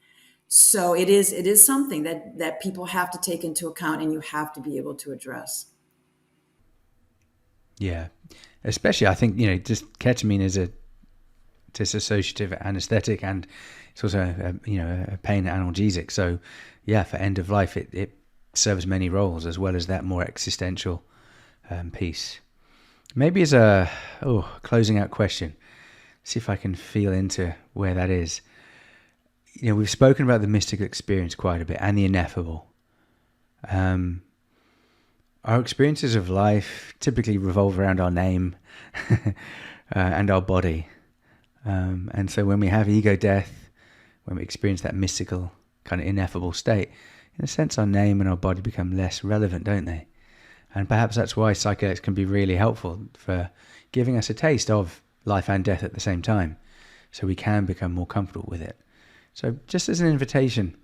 So it is something that people have to take into account, and you have to be able to address. Yeah, especially I think just ketamine is a dissociative anesthetic, and it's also a pain analgesic. So yeah, for end of life, it serves many roles, as well as that more existential piece. Maybe as a closing out question, see if I can feel into where that is. We've spoken about the mystical experience quite a bit, and the ineffable. Our experiences of life typically revolve around our name and our body. And so when we have ego death, when we experience that mystical kind of ineffable state, in a sense our name and our body become less relevant, don't they? And perhaps that's why psychedelics can be really helpful for giving us a taste of life and death at the same time, so we can become more comfortable with it. So just as an invitation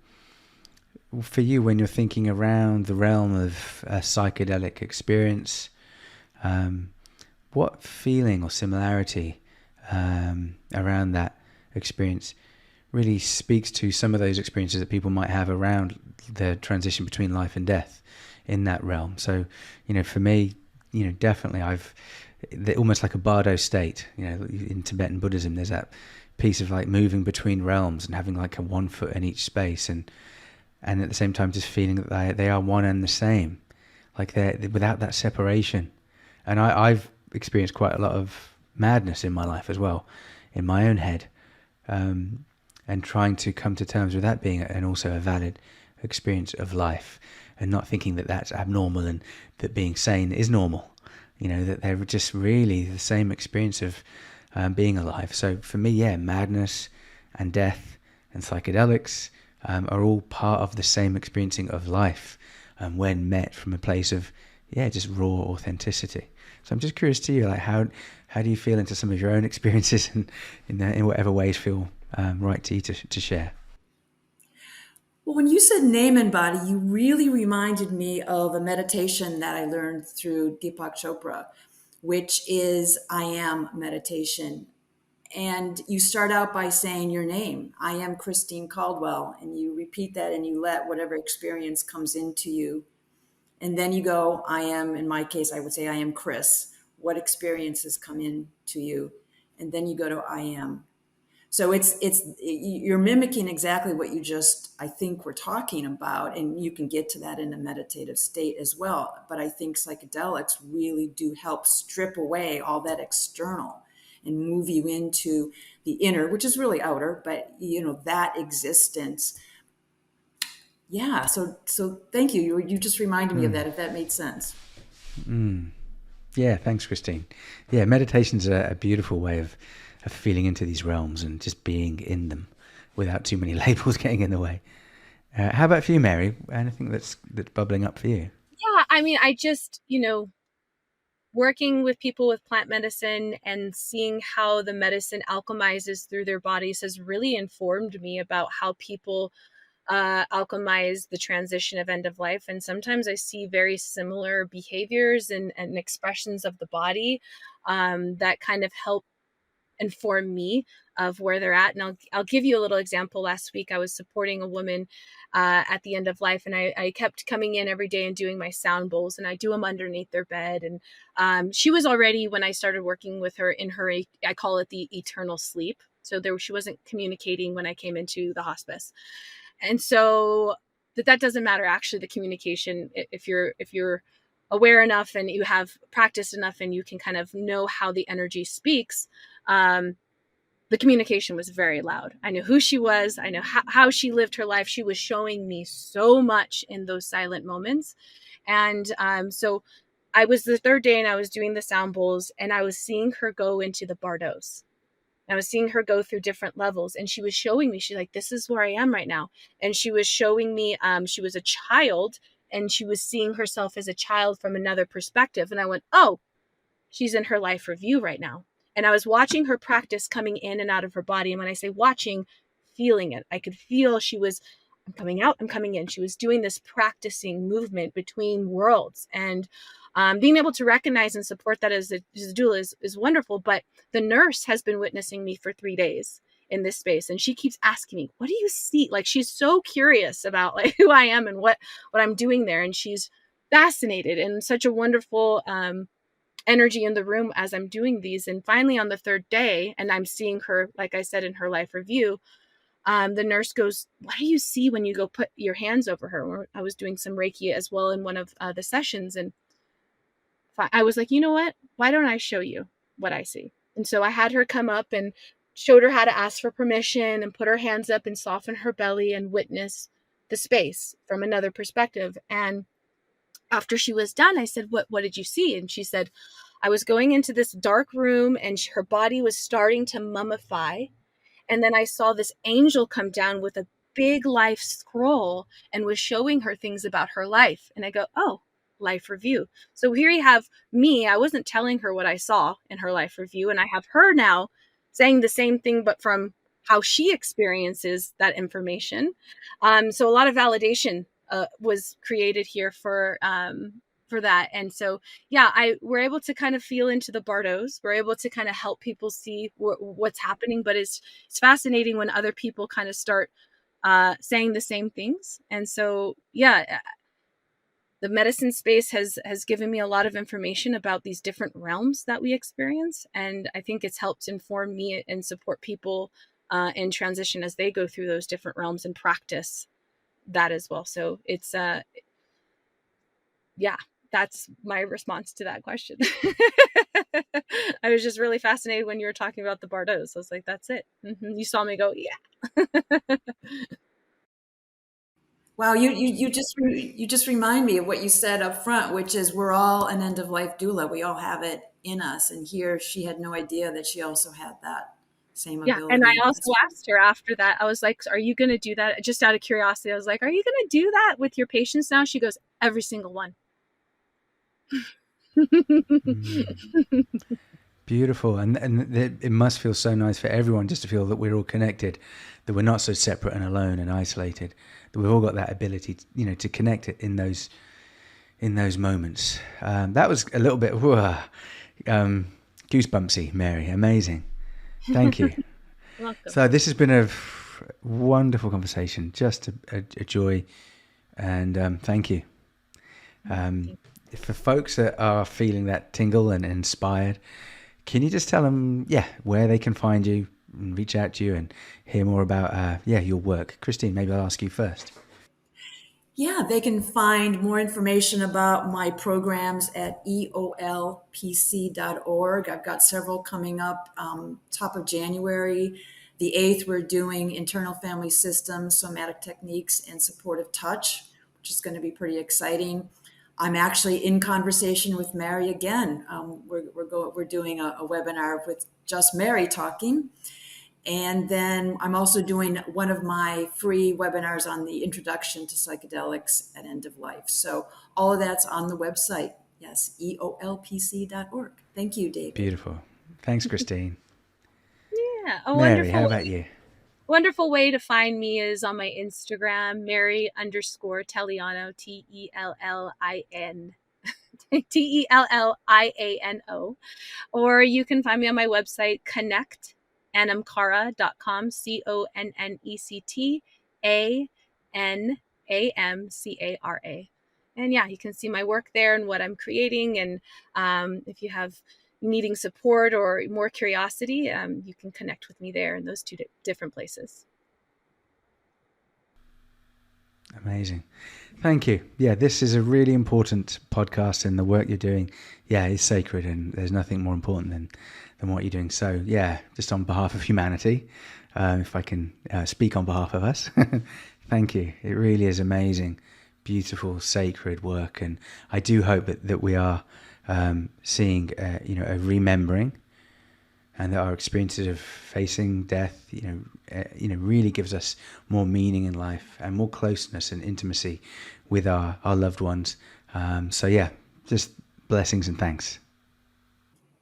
for you, when you're thinking around the realm of a psychedelic experience, what feeling or similarity around that experience really speaks to some of those experiences that people might have around the transition between life and death in that realm? So, for me, definitely almost like a bardo state, in Tibetan Buddhism, there's that piece of like moving between realms and having like a 1 foot in each space, and at the same time just feeling that they are one and the same, like they're without that separation. And I've experienced quite a lot of madness in my life as well, in my own head, and trying to come to terms with that being and also a valid experience of life, and not thinking that that's abnormal and that being sane is normal, that they're just really the same experience of being alive. So for me, madness and death and psychedelics are all part of the same experiencing of life, when met from a place of just raw authenticity. So I'm just curious to you, like how do you feel into some of your own experiences, and in whatever ways feel right to you to share? Well, when you said name and body, you really reminded me of a meditation that I learned through Deepak Chopra, which is I am meditation. And you start out by saying your name. I am Christine Caldwell. And you repeat that and you let whatever experience comes into you. And then you go, I am, in my case, I would say, I am Chris. What experiences come in to you? And then you go to I am. So you're mimicking exactly what you just, I think, we're talking about, and you can get to that in a meditative state as well. But I think psychedelics really do help strip away all that external and move you into the inner, which is really outer, but that existence. Yeah. So thank you. You just reminded me of that, if that made sense. Yeah. Thanks, Christine. Yeah. Meditation's a beautiful way of feeling into these realms and just being in them without too many labels getting in the way. How about for you, Mary? Anything that's bubbling up for you? Yeah, I mean, I just, working with people with plant medicine and seeing how the medicine alchemizes through their bodies has really informed me about how people alchemize the transition of end of life. And sometimes I see very similar behaviors and expressions of the body that kind of help inform me of where they're at. And I'll give you a little example. Last week, I was supporting a woman at the end of life, and I kept coming in every day and doing my sound bowls, and I do them underneath their bed. And she was already, when I started working with her, in her, I call it the eternal sleep. So she wasn't communicating when I came into the hospice. And so that doesn't matter. Actually, the communication, if you're aware enough and you have practiced enough and you can kind of know how the energy speaks, the communication was very loud. I knew who she was. I know how she lived her life. She was showing me so much in those silent moments. And so I was the third day and I was doing the sound bowls and I was seeing her go into the bardos. I was seeing her go through different levels, and she was showing me, she's like, this is where I am right now. And she was showing me, she was a child and she was seeing herself as a child from another perspective. And I went, oh, she's in her life review right now. And I was watching her practice coming in and out of her body. And when I say watching, feeling it, I could feel she was, I'm coming out, I'm coming in. She was doing this practicing movement between worlds. And being able to recognize and support that as a doula is wonderful. But the nurse has been witnessing me for 3 days in this space. And she keeps asking me, what do you see? Like, she's so curious about like who I am and what I'm doing there. And she's fascinated, and such a wonderful energy in the room as I'm doing these. And finally on the third day, and I'm seeing her, like I said, in her life review, the nurse goes, what do you see when you go put your hands over her? I was doing some Reiki as well in one of the sessions. And I was like, you know what? Why don't I show you what I see? And so I had her come up and showed her how to ask for permission and put her hands up and soften her belly and witness the space from another perspective. And after she was done, I said, what did you see? And she said, I was going into this dark room and her body was starting to mummify. And then I saw this angel come down with a big life scroll and was showing her things about her life. And I go, oh, life review. So here you have me. I wasn't telling her what I saw in her life review. And I have her now saying the same thing, but from how she experiences that information. So a lot of validation was created here for that. And so, yeah, we're able to kind of feel into the Bardos. We're able to kind of help people see what's happening, but it's fascinating when other people kind of start saying the same things. And so, yeah, the medicine space has given me a lot of information about these different realms that we experience. And I think it's helped inform me and support people in transition as they go through those different realms and practice that as well. So it's, yeah, that's my response to that question. I was just really fascinated when you were talking about the Bardos. I was like, that's it. You saw me go, yeah. Wow, you just remind me of what you said up front, which is we're all an end of life doula. We all have it in us, and here she had no idea that she also had that same ability. Yeah, and I also asked her after that. I was like, "Are you going to do that?" Just out of curiosity, I was like, "Are you going to do that with your patients now?" She goes, "Every single one." Beautiful. And it must feel so nice for everyone just to feel that we're all connected, that we're not so separate and alone and isolated, that we've all got that ability to, to connect it in those moments. That was a little bit goosebumpsy, Mary. Amazing. Thank you. Welcome. So this has been a wonderful conversation, just a joy. And thank you. For folks that are feeling that tingle and inspired, can you just tell them, where they can find you and reach out to you and hear more about, your work? Christine, maybe I'll ask you first. Yeah, they can find more information about my programs at EOLPC.org. I've got several coming up. Top of January, the 8th, we're doing internal family systems, somatic techniques, and supportive touch, which is going to be pretty exciting. I'm actually in conversation with Mary again. We're doing a webinar with just Mary talking. And then I'm also doing one of my free webinars on the introduction to psychedelics at end of life. So all of that's on the website. Yes, EOLPC.org. Thank you, David. Beautiful. Thanks, Christine. Yeah. Mary, how about you? Wonderful way to find me is on my Instagram, Mary_Telliano, TELLIANO. Or you can find me on my website, connectanamcara.com, CONNECTANAMCARA. And yeah, you can see my work there and what I'm creating. And if you have needing support or more curiosity, you can connect with me there in those two different places. Amazing. Thank you. Yeah, this is a really important podcast, and the work you're doing, is sacred, and there's nothing more important than what you're doing. So just on behalf of humanity, if I can speak on behalf of us, thank you. It really is amazing, beautiful, sacred work. And I do hope that we are seeing, a remembering, and that our experiences of facing death, really gives us more meaning in life and more closeness and intimacy with our loved ones. Just blessings and thanks.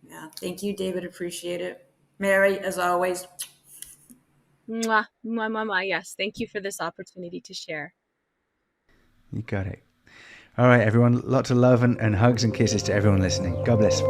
Yeah, thank you, David. Appreciate it. Mary, as always. Mwah, mwah, mwah, mwah. Yes, thank you for this opportunity to share. You got it. All right, everyone. Lots of love and hugs and kisses to everyone listening. God bless.